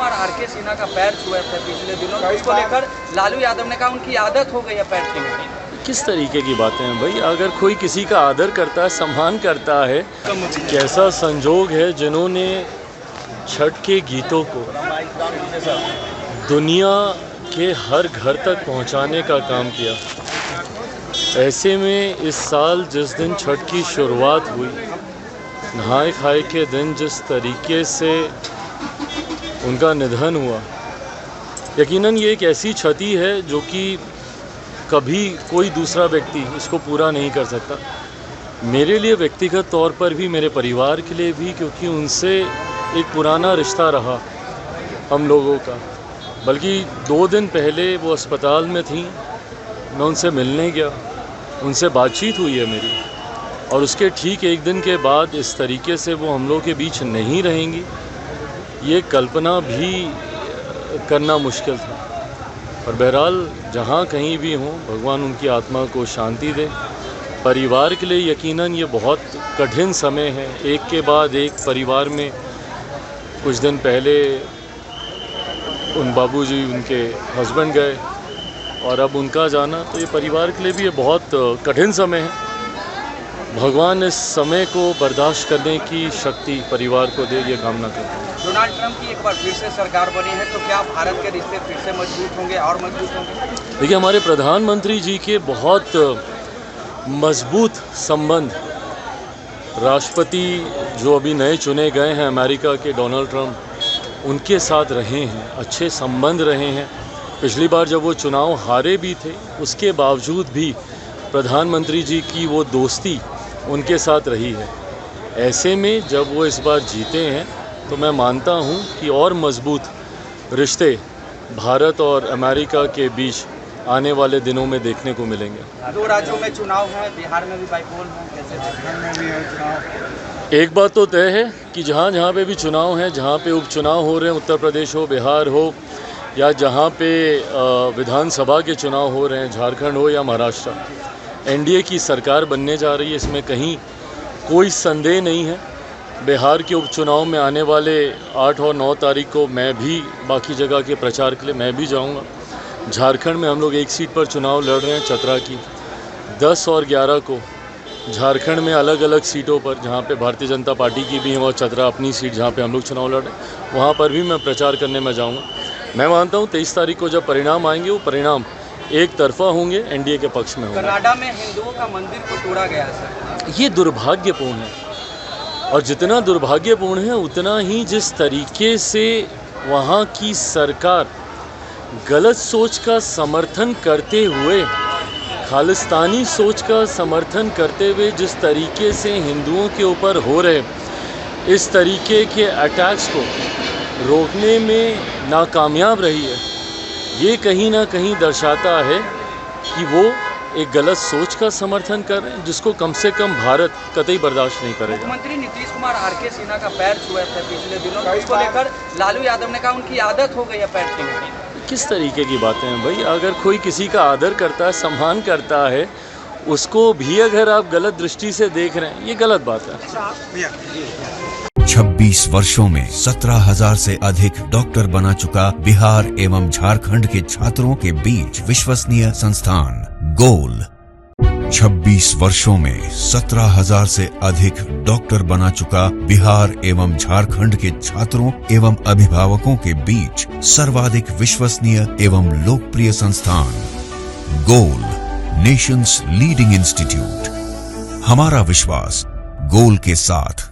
Kumar R K Sinha का पैर छुए थे पिछले दिनों, तो उसको लेकर लालू यादव ने कहा उनकी आदत हो गई है पैर छूने की। किस तरीके की बातें हैं भाई? अगर कोई किसी का आदर करता है, सम्मान करता है, कैसा संजोग है जिन्होंने छठ के गीतों को दुनिया के हर घर तक पहुंचाने का काम किया। ऐसे में इस साल जिस दिन छठ की शुरुआत हुई, नहाए खाए के दिन जिस तरीके से उनका निधन हुआ, यकीनन ये एक ऐसी क्षति है जो कि कभी कोई दूसरा व्यक्ति इसको पूरा नहीं कर सकता। मेरे लिए व्यक्तिगत तौर पर भी, मेरे परिवार के लिए भी, क्योंकि उनसे एक पुराना रिश्ता रहा हम लोगों का। बल्कि 2 दिन पहले वो अस्पताल में थी, मैं उनसे मिलने गया, उनसे बातचीत हुई है मेरी, और उसके ठीक 1 दिन के बाद इस तरीके से वो हम लोगों के बीच नहीं रहेंगी, ये कल्पना भी करना मुश्किल था। और बहरहाल जहाँ कहीं भी हों, भगवान उनकी आत्मा को शांति दे। परिवार के लिए यकीनन ये बहुत कठिन समय है। एक के बाद एक परिवार में कुछ दिन पहले उन बाबूजी, उनके हस्बैंड गए, और अब उनका जाना, तो ये परिवार के लिए भी ये बहुत कठिन समय है। भगवान इस समय को बर्दाश्त करने की शक्ति परिवार को दे, ये कामना करते हैं। डोनाल्ड ट्रंप की एक बार फिर से सरकार बनी है, तो क्या भारत के रिश्ते फिर से मजबूत होंगे और मजबूत होंगे? देखिए, हमारे प्रधानमंत्री जी के बहुत मजबूत संबंध, राष्ट्रपति जो अभी नए चुने गए हैं अमेरिका के, डोनाल्ड ट्रंप, उनके साथ रहे हैं, अच्छे संबंध रहे हैं। पिछली बार जब वो चुनाव हारे भी थे, उसके बावजूद भी प्रधानमंत्री जी की वो दोस्ती उनके साथ रही है। ऐसे में जब वो इस बार जीते हैं, तो मैं मानता हूँ कि और मजबूत रिश्ते भारत और अमेरिका के बीच आने वाले दिनों में देखने को मिलेंगे। 2 राज्यों में चुनाव है, बिहार में भी बाईपोल है, कैसे झारखंड में भी है चुनाव? एक बात तो तय है कि जहाँ जहाँ पे भी चुनाव हैं, जहाँ पे उपचुनाव हो रहे हैं, उत्तर प्रदेश हो, बिहार हो, या जहाँ पे विधानसभा के चुनाव हो रहे हैं, झारखंड हो या महाराष्ट्र, एनडीए की सरकार बनने जा रही है, इसमें कहीं कोई संदेह नहीं है। बिहार के उपचुनाव में आने वाले 8 और 9 तारीख को मैं भी बाकी जगह के प्रचार के लिए मैं भी जाऊंगा। झारखंड में हम लोग 1 सीट पर चुनाव लड़ रहे हैं, चतरा की। 10 और 11 को झारखंड में अलग अलग सीटों पर, जहां पे भारतीय जनता पार्टी की भी है, और चतरा अपनी सीट जहां पे हम लोग चुनाव लड़ रहे हैं, वहां पर भी मैं प्रचार करने में जाऊँगा। मैं मानता हूँ 23 तारीख को जब परिणाम आएंगे, वो परिणाम एक तरफा होंगे, एनडीए के पक्ष में होंगे। कनाडा में हिंदुओं का मंदिर को तोड़ा गया है सर। ये दुर्भाग्यपूर्ण है, और जितना दुर्भाग्यपूर्ण है उतना ही जिस तरीके से वहाँ की सरकार गलत सोच का समर्थन करते हुए, खालिस्तानी सोच का समर्थन करते हुए जिस तरीके से हिंदुओं के ऊपर हो रहे इस तरीके के अटैक्स को रोकने में नाकामयाब रही है, ये कहीं ना कहीं दर्शाता है कि वो एक गलत सोच का समर्थन कर रहे हैं, जिसको कम से कम भारत कतई बर्दाश्त नहीं करेगा। मुख्यमंत्री नीतीश कुमार आरके सिन्हा का पैर छुए थे पिछले दिनों, तो उसको लेकर लालू यादव ने कहा उनकी आदत हो गई है पैर छूने की। किस तरीके की बातें हैं भाई? अगर कोई किसी का आदर करता है, सम्मान करता है, उसको भी अगर आप गलत दृष्टि से देख रहे हैं, ये गलत बात है। 26 वर्षों में 17,000 से अधिक डॉक्टर बना चुका बिहार एवं झारखंड के छात्रों के बीच विश्वसनीय संस्थान गोल। 26 वर्षों में 17,000 से अधिक डॉक्टर बना चुका बिहार एवं झारखंड के छात्रों एवं अभिभावकों के बीच सर्वाधिक विश्वसनीय एवं लोकप्रिय संस्थान गोल, नेशंस लीडिंग इंस्टीट्यूट। हमारा विश्वास गोल के साथ।